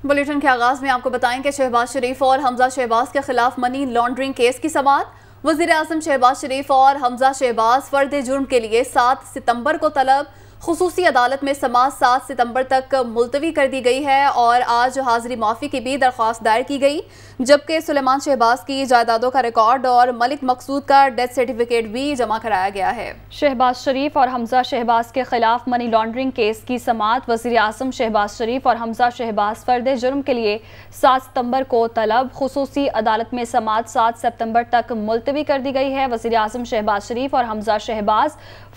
Bulletin के आगाज में आपको बताएं कि शहबाज शरीफ और हमजा शहबाज के खिलाफ मनी लॉन्ड्रिंग केस की समाअत। वज़ीर आज़म शहबाज शरीफ और हमजा शहबाज फर्द जुर्म के लिए 7 सितंबर को तलब खुसूसी अदालत में समाअत 7 सितंबर तक मुलतवी कर दी गई है और आज हाजिरी माफ़ी की भी दरख्वास्त दायर की गई, जबकि सुलेमान शहबाज की जायदादों का रिकॉर्ड और मलिक मकसूद का डेथ सर्टिफिकेट भी जमा कराया गया है। शहबाज शरीफ और हमजा शहबाज के खिलाफ मनी लॉन्ड्रिंग केस की समाअत वज़ीर आज़म शहबाज शरीफ और हमजा शहबाज फर्द जुर्म के लिए 7 सितंबर को तलब खुसूसी अदालत में समाअत 7 सितंबर तक मुलतवी कर दी गई है। वज़ीर आज़म शहबाज शरीफ और हमजा शहबाज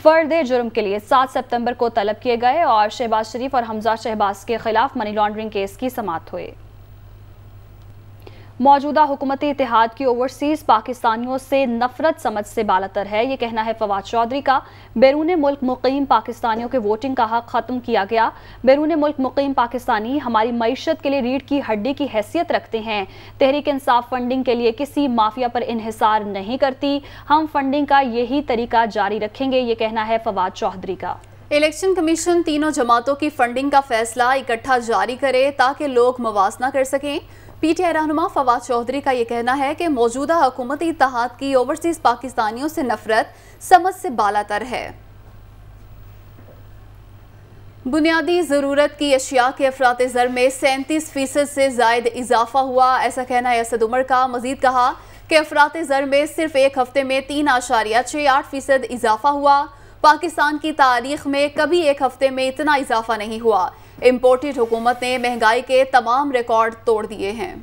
फर्द जुर्म के लिए 7 सितंबर को तलब किए गए और शहबाज शरीफ और हमजा शहबाज के खिलाफ मनी लॉन्ड्रिंग केस की समाअत हुई। मौजूदा हुकूमती इत्तेहाद की ओवरसीज पाकिस्तानियों से नफरत समझ से बालातर है, ये कहना है फवाद चौधरी का। बैरून मुल्क मुकीम पाकिस्तानियों के वोटिंग का हक खत्म किया गया। बैरून मुल्क मुकीम पाकिस्तानी हमारी मईशत के लिए रीढ़ की हड्डी की हैसियत रखते हैं। तहरीक इंसाफ फंडिंग के लिए किसी माफिया पर इन्हिसार नहीं करती। हम फंडिंग का यही तरीका जारी रखेंगे, ये कहना है फवाद चौधरी का। इलेक्शन कमीशन तीनों जमातों की फंडिंग का फैसला इकट्ठा जारी करे ताकि लोग मुवाजना कर सकें। पीटीआई रहनुमा फवाद चौधरी का यह कहना है कि मौजूदा हुकूमती इत्तेहाद की ओवरसीज पाकिस्तानियों से नफरत समझ से बालातर है। बुनियादी ज़रूरत की अशिया के अफरात ज़र में 37% से ज़ायद इजाफा हुआ, ऐसा कहना है असद उमर का। मजीद कहा कि अफरात ज़र में सिर्फ एक हफ्ते में 3.68% इजाफा हुआ। पाकिस्तान की तारीख में कभी एक हफ्ते में इतना इजाफा नहीं हुआ। इम्पोर्टेड हुकूमत ने महंगाई के तमाम रिकॉर्ड तोड़ दिए हैं।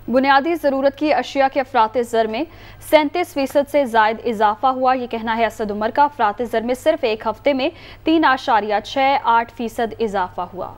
बुनियादी ज़रूरत की अशिया के अफरात ज़र में 37% से ज़ायद इजाफा हुआ, ये कहना है असद उमर का। अफरात ज़र में सिर्फ एक हफ्ते में 3.68% इजाफा हुआ।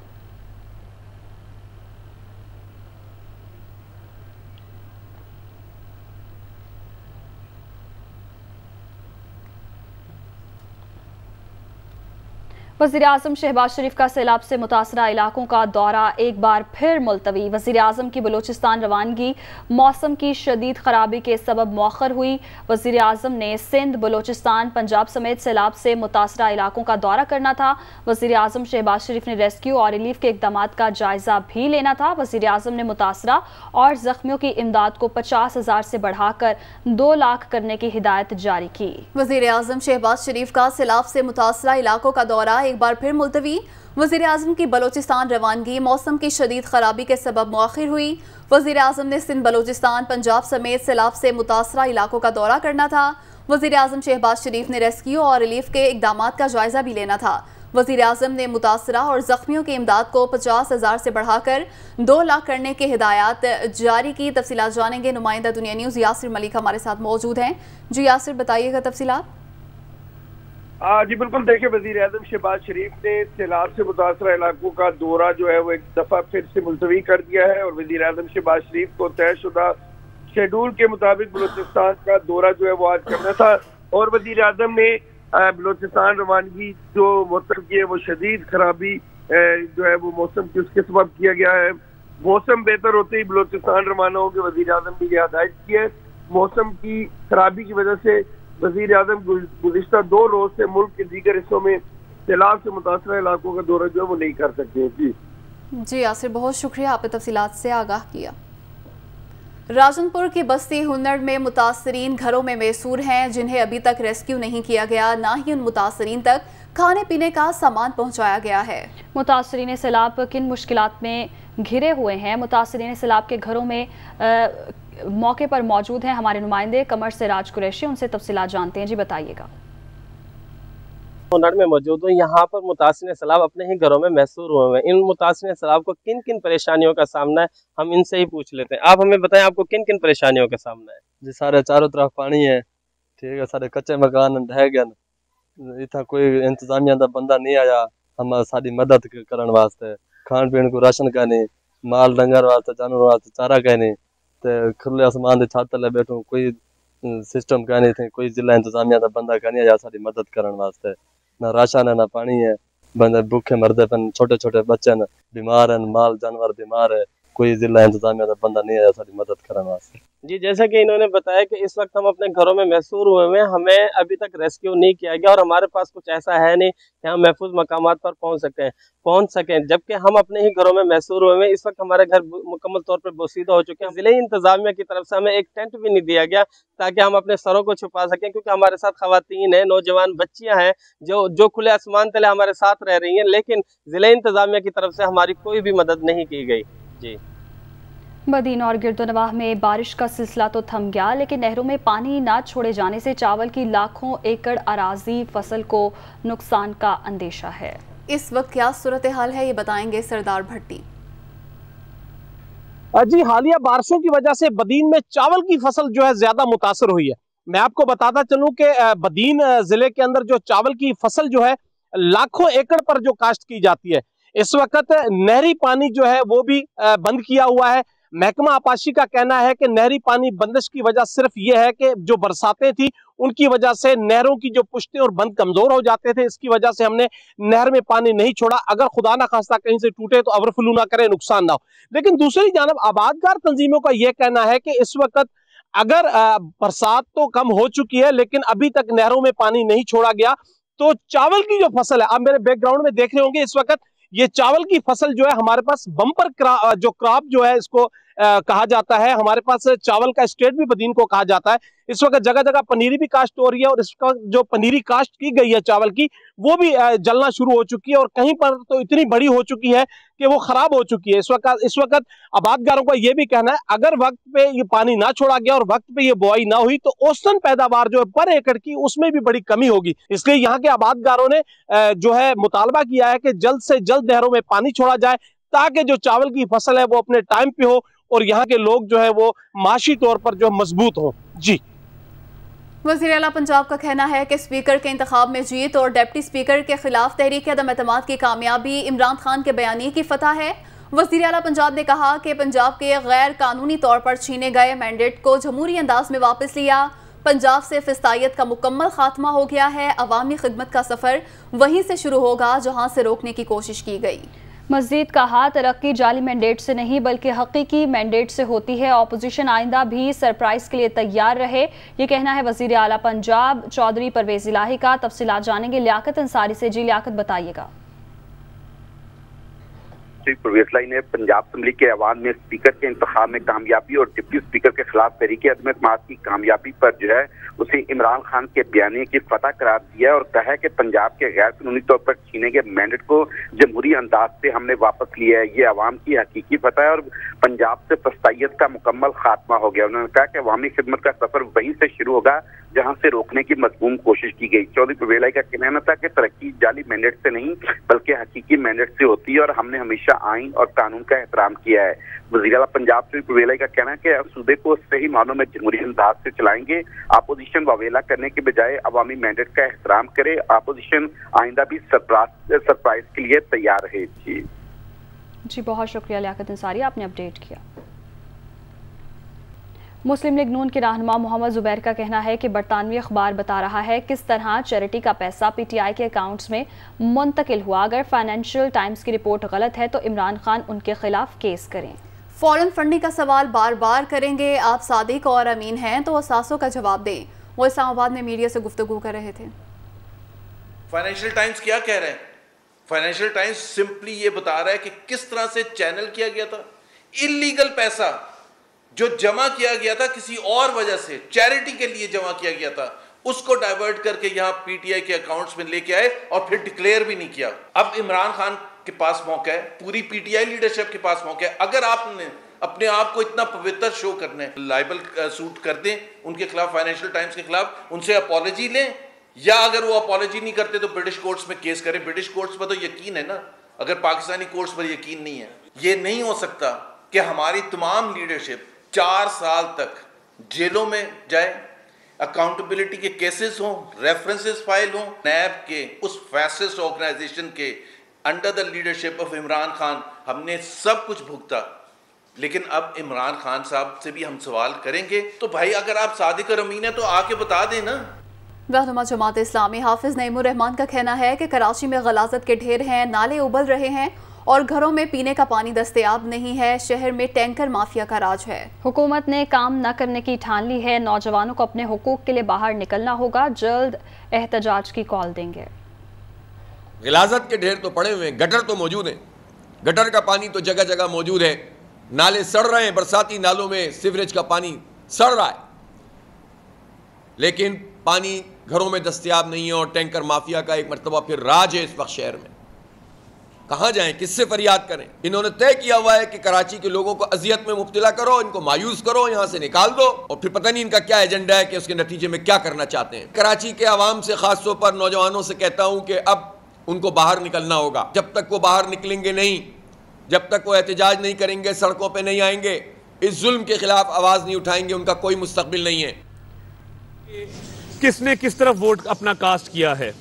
वज़ीर आज़म शहबाज शरीफ का सैलाब से मुतासरा इलाकों का दौरा एक बार फिर मुलतवी। वज़ीर आज़म की बलूचिस्तान रवानगी मौसम की शदीद खराबी के सबब मौखर हुई। वज़ीर आज़म ने सिंध, बलूचिस्तान, पंजाब समेत सैलाब से मुतासरा इलाकों का दौरा करना था। वज़ीर आज़म शहबाज शरीफ ने रेस्क्यू और रिलीफ के इक़दामात का जायजा भी लेना था। वज़ीर आज़म ने मुतासरा और ज़ख्मियों की इमदाद को 50,000 से बढ़ाकर 2 लाख करने की हिदायत जारी की। वज़ीर आज़म शहबाज शरीफ का सैलाब से मुतासरा इलाकों का दौरा एक बार फिर मुलतवी। वज़ीर आज़म की बलूचिस्तान रवानगी मौसम की शदीद खराबी के सबब मौखिर हुई। वज़ीर आज़म ने सिंध, बलूचिस्तान, पंजाब समेत सैलाब से मुतासरा इलाकों का दौरा करना था। वज़ीर आज़म शहबाज शरीफ ने रेस्क्यू और रिलीफ के इक़दामात का जायजा भी लेना था। वज़ीर आज़म ने मुतासरा और ज़ख्मियों की इमदाद को 50,000 से बढ़ाकर 2 लाख करने की हिदायत जारी की। तफसीलात जानेंगे। नुमाइंदा दुनिया न्यूज़ यासिर मलिक हमारे साथ मौजूद हैं। जी यासिर, बताइएगा तफसीलात। जी बिल्कुल, देखिए वज़ीर आज़म शहबाज शरीफ ने सैलाब से मुतासरा इलाकों का दौरा जो है वो एक दफ़ा फिर से मुलतवी कर दिया है और वज़ीर आज़म शहबाज शरीफ को तयशुदा शेड्यूल के मुताबिक बलूचिस्तान का दौरा जो है वो आज करना था और वज़ीर आज़म ने बलूचिस्तान रवानगी जो मौसम की है वो शदीद खराबी जो है वो मौसम की उसके सबब किया गया है। मौसम बेहतर होते ही बलूचिस्तान रवाना होंगे, वज़ीर आज़म ने यह हदायत की है। मौसम की खराबी की वजह से वज़ीर आज़म गुज़िश्ता 2 रोज से मुल्क के दीगर हिस्सों में सैलाब से मुतासरा इलाकों का दौरा जो है वो नहीं कर सकते। जी यासिर, बहुत शुक्रिया, आपने तफसीलात से आगाह किया। राजनपुर की बस्ती हुन्नड़ में मुतासरीन घरों में मैसूर हैं, जिन्हें अभी तक रेस्क्यू नहीं किया गया, ना ही उन मुतासरीन तक खाने पीने का सामान पहुंचाया गया है। मुतासरीन सैलाब किन मुश्किलात में घिरे हुए हैं? मुतासरीन सैलाब के घरों में मौके पर मौजूद हैं हमारे नुमाइंदे कमर से राज कुरैशी, उनसे तफसीलात जानते हैं। जी बताइएगा। हुन्नड़ में मौजूद हूँ। यहाँ पर मुतासिर सैलाब अपने ही घरों में महसूर हुए हैं। इन मुतासिर सैलाब को किन किन परेशानियों का सामना है, हम इनसे ही पूछ लेते हैं। आप हमें बताएं, आपको किन किन परेशानियों का सामना है? जी, सारे चारों तरफ पानी है, ठीक है। सारे कच्चे मकान ढह गए, इतना कोई इंतजामिया का बंदा नहीं आया हम साड़ी मदद करने वास्ते। खान पीन को राशन का नहीं, माल डंगर वास्ते जानवर वास्ते चारा का नहीं, तो खुले आसमान के छत तले बैठो, कोई सिस्टम का नहीं थे, कोई जिला इंतजामिया का बंदा का नहीं आया साड़ी मदद करने वास्ते। ना राशन है ना पानी है, बंदे भूखे मरदे पे, छोटे छोटे बच्चे न बीमार हैं, माल जानवर बीमार है, कोई जिला इंतजामिया का बंदा नहीं आया सारी मदद करने वास्ते। जी, जैसा कि इन्होंने बताया कि इस वक्त हम अपने घरों में महसूर हुए हैं, हमें अभी तक रेस्क्यू नहीं किया गया और हमारे पास कुछ ऐसा है नहीं कि हम महफूज मकामात पर पहुंच सकें, जबकि हम अपने ही घरों में महसूर हुए हैं। इस वक्त हमारे घर मुकम्मल तौर पर बोसीदा हो चुके हैं। जिले इंतजामिया की तरफ से हमें एक टेंट भी नहीं दिया गया ताकि हम अपने सरों को छुपा सकें, क्योंकि हमारे साथ खवातीन हैं, नौजवान बच्चियां हैं जो खुले आसमान तले हमारे साथ रह रही हैं, लेकिन जिले इंतजामिया की तरफ से हमारी कोई भी मदद नहीं की गई। जी, बदीन और गिरदोनवाह में बारिश का सिलसिला तो थम गया, लेकिन नहरों में पानी ना छोड़े जाने से चावल की लाखों एकड़ अराजी फसल को नुकसान का अंदेशा है। इस वक्त क्या सूरत हाल है, ये बताएंगे सरदार भट्टी। जी, हालिया बारिशों की वजह से बदीन में चावल की फसल जो है ज्यादा मुतासर हुई है। मैं आपको बताता चलूं कि बदीन जिले के अंदर जो चावल की फसल जो है लाखों एकड़ पर जो काश्त की जाती है, इस वक्त नहरी पानी जो है वो भी बंद किया हुआ है। महकमा आपाशी का कहना है कि नहरी पानी बंदिश की वजह सिर्फ ये है कि जो बरसातें थी उनकी वजह से नहरों की जो पुश्तें और बंद कमजोर हो जाते थे, इसकी वजह से हमने नहर में पानी नहीं छोड़ा। अगर खुदा ना खास्ता कहीं से टूटे तो अवरफुलू ना करे, नुकसान ना हो। लेकिन दूसरी जानब आबादगार तंजीमों का यह कहना है कि इस वक्त अगर बरसात तो कम हो चुकी है लेकिन अभी तक नहरों में पानी नहीं छोड़ा गया, तो चावल की जो फसल है, आप मेरे बैकग्राउंड में देख रहे होंगे इस वक्त ये चावल की फसल जो है हमारे पास बम्पर क्रॉप जो है इसको कहा जाता है। हमारे पास चावल का स्टेट भी बदीन को कहा जाता है। इस वक्त जगह जगह पनीरी भी काश्त हो रही है और इसका जो पनीरी काश्त की गई है चावल की वो भी जलना शुरू हो चुकी है और कहीं पर तो इतनी बड़ी हो चुकी है कि वो खराब हो चुकी है। इस वक्त आबादगारों का ये भी कहना है अगर वक्त पे ये पानी ना छोड़ा गया और वक्त पे ये बुआई ना हुई तो औसतन पैदावार जो है पर एकड़ की उसमें भी बड़ी कमी होगी। इसलिए यहाँ के आबादगारों ने जो है मुतालबा किया है कि जल्द से जल्द नहरों में पानी छोड़ा जाए ताकि जो चावल की फसल है वो अपने टाइम पे हो और यहाँ के लोग जो है वो माशी तौर पर जो मजबूत हो। जी, वज़ीर आला पंजाब का कहना है कि स्पीकर के इंतखाब में जीत और डिप्टी स्पीकर के खिलाफ तहरीक अदम एतमाद की कामयाबी इमरान खान के बयानी की फतह है। वज़ीर आला पंजाब ने कहा कि पंजाब के गैर कानूनी तौर पर छीने गए मैंडेट को जमहूरी अंदाज में वापस लिया। पंजाब से फिस्तायत का मुकम्मल खात्मा हो गया है। अवामी खिदमत का सफ़र वहीं से शुरू होगा जहाँ से रोकने की कोशिश की गई। मज़ीद कहा तरक्की जाली मैंडेट से नहीं बल्कि हकीकी मैंडेट से होती है। ऑपोजिशन आइंदा भी सरप्राइज के लिए तैयार रहे, ये कहना है वज़ीर आला पंजाब चौधरी परवेज़ इलाही का। तफसीलात जानेंगे लियाकत अंसारी से। जी लियाकत, बताइएगा। परवेज़ इलाही ने पंजाब असम्बली के ऐवान में स्पीकर के इंतखाब में कामयाबी और डिप्टी स्पीकर के खिलाफ तहरीक अदम एतमाद की कामयाबी पर जो है उसे इमरान खान के बयानी की फतह करार दिया और कहा है कि पंजाब के गैर कानूनी तौर पर छीने गए मैंडेट को जमहूरी अंदाज से हमने वापस लिया है। ये अवाम की हकीकी फतह है और पंजाब से फस्तायत का मुकम्मल खात्मा हो गया। उन्होंने कहा कि अवामी खिदमत का सफर वहीं से शुरू होगा जहां से रोकने की मजमूम कोशिश की गई। चौधरी परवेज़ इलाही का कहना था कि तरक्की जाली मैंडेट से नहीं बल्कि हकीकी मैंडेट से होती है और हमने हमेशा आइन और कानून का एहतराम किया है। वज़ीर आला पंजाब चौधरी परवेज़ इलाही का कहना है कि सूबे को सही मानों में जमहूरी अंदाज से चलाएंगे। अपोजिशन वावेला करने के बजाय अवामी मैंडेट का एहतराम करे। अपोजिशन आइंदा भी सरप्राइज के लिए तैयार रहे। जी, बहुत शुक्रिया लियाकत अंसारी, आपने अपडेट किया। मुस्लिम लीग नून के रहनुमा मोहम्मद जुबैर का कहना है कि बरतानवी अखबार बता रहा है किस तरह चैरिटी का पैसा पीटीआई के अकाउंट्स में मुंतकिल हुआ। अगर फाइनेंशियल टाइम्स की रिपोर्ट गलत है तो इमरान खान उनके खिलाफ केस करें। फॉरेन फंडिंग का सवाल बार बार करेंगे आप सादिक और अमीन हैं तो असासों का जवाब दें। वो इस्लामाबाद में मीडिया से गुफ्तगू कर रहे थे। फाइनेंशियल टाइम्स क्या कह रहे हैं? फाइनेंशियल टाइम्स सिंपली ये बता रहा है कि किस तरह से चैनल किया गया था इल्लीगल पैसा जो जमा किया गया था किसी और वजह से चैरिटी के लिए जमा किया गया था, उसको डाइवर्ट करके यहां पीटीआई के अकाउंट्स में लेके आए और फिर डिक्लेयर भी नहीं किया। अब इमरान खान के पास मौका है, पूरी पीटीआई लीडरशिप के पास मौका है। अगर आपने अपने आप को इतना पवित्र शो करना है, लाइबल सूट कर दें उनके खिलाफ, फाइनेंशियल टाइम्स के खिलाफ, उनसे अपॉलॉजी लें, या अगर वो अपॉलॉजी नहीं करते तो ब्रिटिश कोर्ट्स में केस करें। ब्रिटिश कोर्ट्स पर तो यकीन है ना, अगर पाकिस्तानी कोर्ट्स पर यकीन नहीं है। ये नहीं हो सकता कि हमारी तमाम लीडरशिप 4 साल तक जेलों में जाए, अकाउंटेबिलिटी के केसेस हों, रेफरेंसेस फाइल हों। नैब के उस फैसिस्ट ऑर्गेनाइजेशन के under the leadership of Imran Khan हमने सब कुछ भुगता, लेकिन अब इमरान खान साहब से भी हम सवाल करेंगे। तो भाई अगर आप सादिक और अमीन है तो आके बता देना। रहनुमा जमात इस्लामी हाफिज नईमुर रहमान का कहना है कि कराची में गलाजत के ढेर हैं, नाले उबल रहे हैं और घरों में पीने का पानी दस्तयाब नहीं है। शहर में टैंकर माफिया का राज है। हुकूमत ने काम न करने की ठान ली है। नौजवानों को अपने हुकूक के लिए बाहर निकलना होगा। जल्द एहतजाज की कॉल देंगे। गिलाजत के ढेर तो पड़े हुए हैं, गटर तो मौजूद हैं, गटर का पानी तो जगह जगह मौजूद है, नाले सड़ रहे हैं, बरसाती नालों में सीवरेज का पानी सड़ रहा है, लेकिन पानी घरों में दस्तयाब नहीं है और टैंकर माफिया का एक मरतबा फिर राज है इस वक्त शहर में। कहाँ जाएं, किससे फरियाद करें? इन्होंने तय किया हुआ है कि कराची के लोगों को अजियत में मुब्तला करो, इनको मायूस करो, यहाँ से निकाल दो, और फिर पता नहीं इनका क्या एजेंडा है कि उसके नतीजे में क्या करना चाहते हैं। कराची के आवाम से, खासतौर पर नौजवानों से कहता हूँ कि अब उनको बाहर निकलना होगा। जब तक वो बाहर निकलेंगे नहीं, जब तक वो एहतजाज नहीं करेंगे, सड़कों पर नहीं आएंगे, इस जुल्म के खिलाफ आवाज़ नहीं उठाएंगे, उनका कोई मुस्तकबिल नहीं है। किसने किस तरफ वोट अपना कास्ट किया है।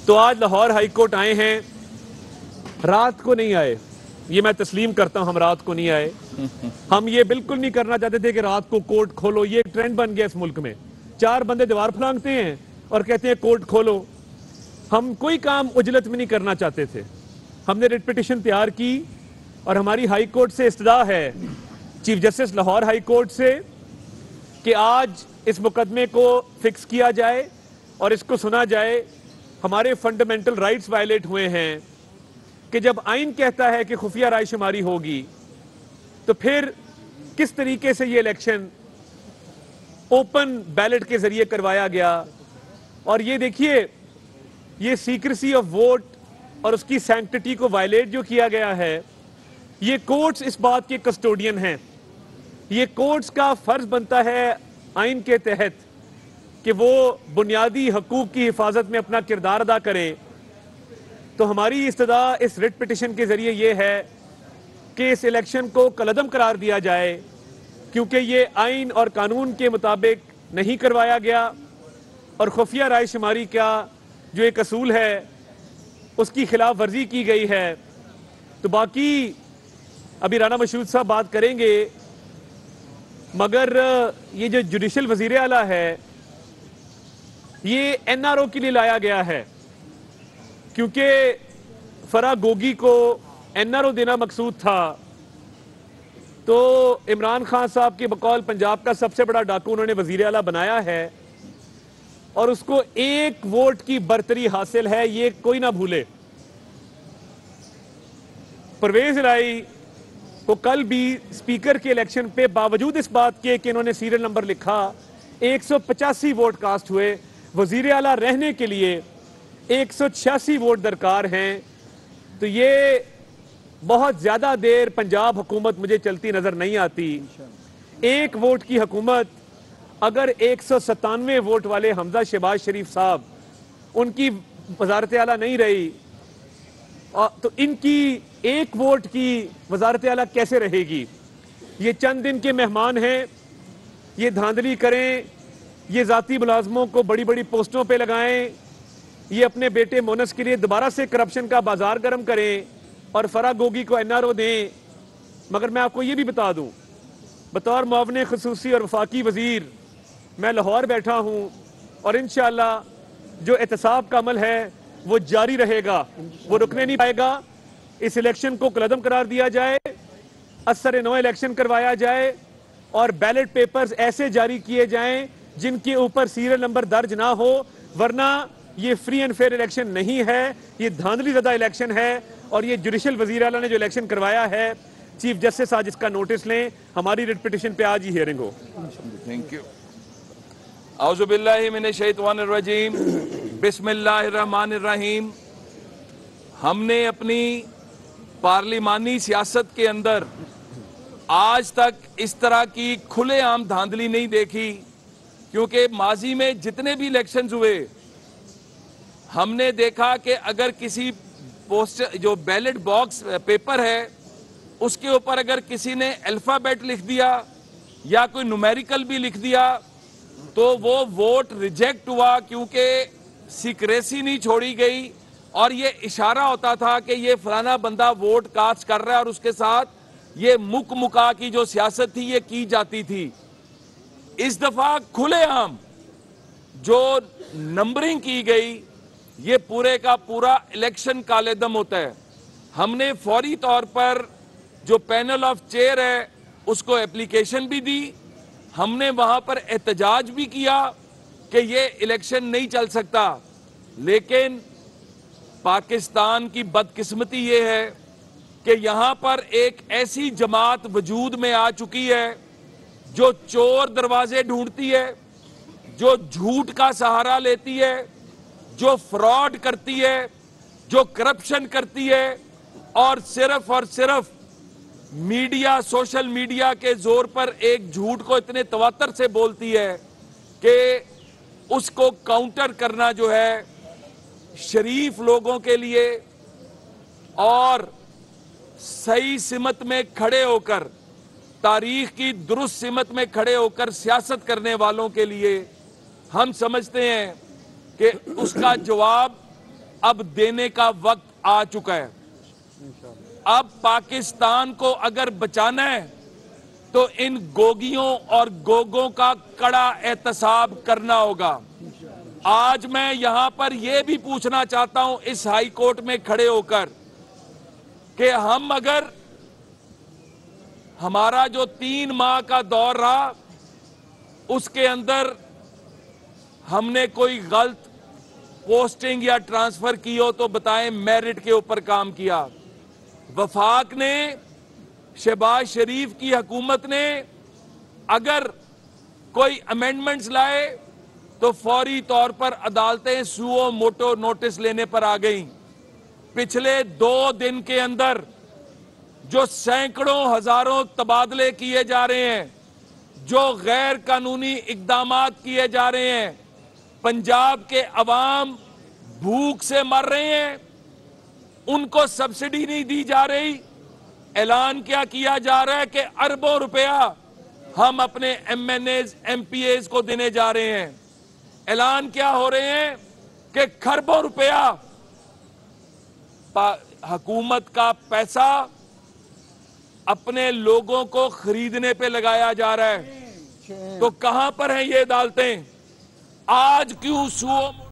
तो आज लाहौर हाई कोर्ट आए हैं, रात को नहीं आए, ये मैं तस्लीम करता हूं, हम रात को नहीं आए। हम ये बिल्कुल नहीं करना चाहते थे कि रात को कोर्ट खोलो, ये एक ट्रेंड बन गया इस मुल्क में। 4 बंदे दीवार फलांगते हैं और कहते हैं कोर्ट खोलो। हम कोई काम उजलत में नहीं करना चाहते थे। हमने रिट पिटिशन तैयार की और हमारी हाई कोर्ट से इस्तदा है, chief justice Lahore high court से, कि आज इस मुकदमे को फिक्स किया जाए और इसको सुना जाए। हमारे फंडामेंटल राइट्स वायलेट हुए हैं कि जब आइन कहता है कि खुफिया रायशुमारी होगी, तो फिर किस तरीके से ये इलेक्शन ओपन बैलेट के जरिए करवाया गया। और ये देखिए, ये सीक्रेसी ऑफ वोट और उसकी सैंक्टिटी को वायलेट जो किया गया है, ये कोर्ट्स इस बात के कस्टोडियन हैं। ये कोर्ट्स का फर्ज बनता है आइन के तहत कि वो बुनियादी हकूक की हिफाजत में अपना किरदार अदा करें। तो हमारी इस्तदा इस रिट पिटिशन के जरिए ये है कि इस इलेक्शन को कलअदम करार दिया जाए, क्योंकि ये आइन और कानून के मुताबिक नहीं करवाया गया और खुफिया रायशुमारी का जो एक असूल है उसकी खिलाफ वर्जी की गई है। तो बाकी अभी राना मशहूद साहब बात करेंगे, मगर ये जो जुडिशल वजीर आला है, ये एनआरओ के लिए लाया गया है, क्योंकि फराह गोगी को एनआरओ देना मकसूद था। तो इमरान खान साहब के बकौल पंजाब का सबसे बड़ा डाकू उन्होंने वजीर आला बनाया है और उसको 1 वोट की बरतरी हासिल है, ये कोई ना भूले। परवेज इलाही को कल भी स्पीकर के इलेक्शन पे बावजूद इस बात के कि इन्होंने सीरियल नंबर लिखा, 185 वोट कास्ट हुए। वजीर आला रहने के लिए 186 वोट दरकार हैं। तो ये बहुत ज्यादा देर पंजाब हुकूमत मुझे चलती नजर नहीं आती। 1 वोट की हुकूमत अगर 197 वोट वाले हमजा शहबाज शरीफ साहब, उनकी वजारत आला नहीं रही, तो इनकी 1 वोट की वजारत आला कैसे रहेगी? ये चंद दिन के मेहमान हैं, ये धांधली करें, ये जाती मुलाजमों को बड़ी बड़ी पोस्टों पे लगाएं, ये अपने बेटे मोनस के लिए दोबारा से करप्शन का बाजार गर्म करें और फराह गोगी को एनआरओ दें। मगर मैं आपको ये भी बता दूं, बतौर मुआवने खुसूसी और वफाकी वजीर मैं लाहौर बैठा हूं और इंशाअल्लाह जो एहतसाब का अमल है वो जारी रहेगा, वो रुकने नहीं पाएगा। इस इलेक्शन को कलअदम करार दिया जाए, असर नौ इलेक्शन करवाया जाए और बैलेट पेपर्स ऐसे जारी किए जाएं जिनके ऊपर सीरियल नंबर दर्ज ना हो, वरना ये फ्री एंड फेयर इलेक्शन नहीं है, ये धांधली ज़दा इलेक्शन है। और ये जुडिशल वजीर आला ने जो इलेक्शन करवाया है, चीफ जस्टिस आज इसका नोटिस लें, हमारी रिट पिटिशन पे आज ही हियरिंग हो। Thank you. औज़ु बिल्लाहि मिनश शैतानिर रजीम, बिस्मिल्लाहिर रहमानिर रहीम। हमने अपनी पार्लिमानी सियासत के अंदर आज तक इस तरह की खुलेआम धांधली नहीं देखी, क्योंकि माजी में जितने भी इलेक्शंस हुए हमने देखा कि अगर किसी पोस्ट जो बैलेट बॉक्स पेपर है उसके ऊपर अगर किसी ने अल्फाबेट लिख दिया या कोई न्यूमेरिकल भी लिख दिया तो वो वोट रिजेक्ट हुआ, क्योंकि सीक्रेसी नहीं छोड़ी गई और ये इशारा होता था कि ये फलाना बंदा वोट कास्ट कर रहा है और उसके साथ ये मुका की जो सियासत थी ये की जाती थी। इस दफा खुलेआम जो नंबरिंग की गई, ये पूरे का पूरा इलेक्शन कालेदम होता है। हमने फौरी तौर पर जो पैनल ऑफ चेयर है उसको एप्लीकेशन भी दी। हमने वहां पर एहतजाज भी किया कि ये इलेक्शन नहीं चल सकता, लेकिन पाकिस्तान की बदकिस्मती ये है कि यहां पर एक ऐसी जमात वजूद में आ चुकी है जो चोर दरवाजे ढूंढती है, जो झूठ का सहारा लेती है, जो फ्रॉड करती है, जो करप्शन करती है और सिर्फ मीडिया, सोशल मीडिया के जोर पर एक झूठ को इतने तवातर से बोलती है कि उसको काउंटर करना जो है शरीफ लोगों के लिए और सही सिमत में खड़े होकर, तारीख की दुरुस्त सिमत में खड़े होकर सियासत करने वालों के लिए हम समझते हैं कि उसका जवाब अब देने का वक्त आ चुका है। अब पाकिस्तान को अगर बचाना है तो इन गोगियों और गोगों का कड़ा एहतसाब करना होगा। आज मैं यहां पर यह भी पूछना चाहता हूं इस हाई कोर्ट में खड़े होकर कि हम अगर हमारा जो 3 माह का दौर रहा उसके अंदर हमने कोई गलत पोस्टिंग या ट्रांसफर की हो तो बताएं, मेरिट के ऊपर काम किया। वफाक ने, शहबाज शरीफ की हुकूमत ने अगर कोई अमेंडमेंट्स लाए तो फौरी तौर पर अदालतें सुओ मोटो नोटिस लेने पर आ गईं। पिछले 2 दिन के अंदर जो सैकड़ों हजारों तबादले किए जा रहे हैं, जो गैर कानूनी इकदामात किए जा रहे हैं, पंजाब के अवाम भूख से मर रहे हैं, उनको सब्सिडी नहीं दी जा रही। ऐलान क्या किया जा रहा है कि अरबों रुपया हम अपने MNAs, MPAs को देने जा रहे हैं। ऐलान क्या हो रहे हैं कि खरबों रुपया हुकूमत का पैसा अपने लोगों को खरीदने पे लगाया जा रहा है। तो कहां पर है ये अदालतें? आज क्यों सुओ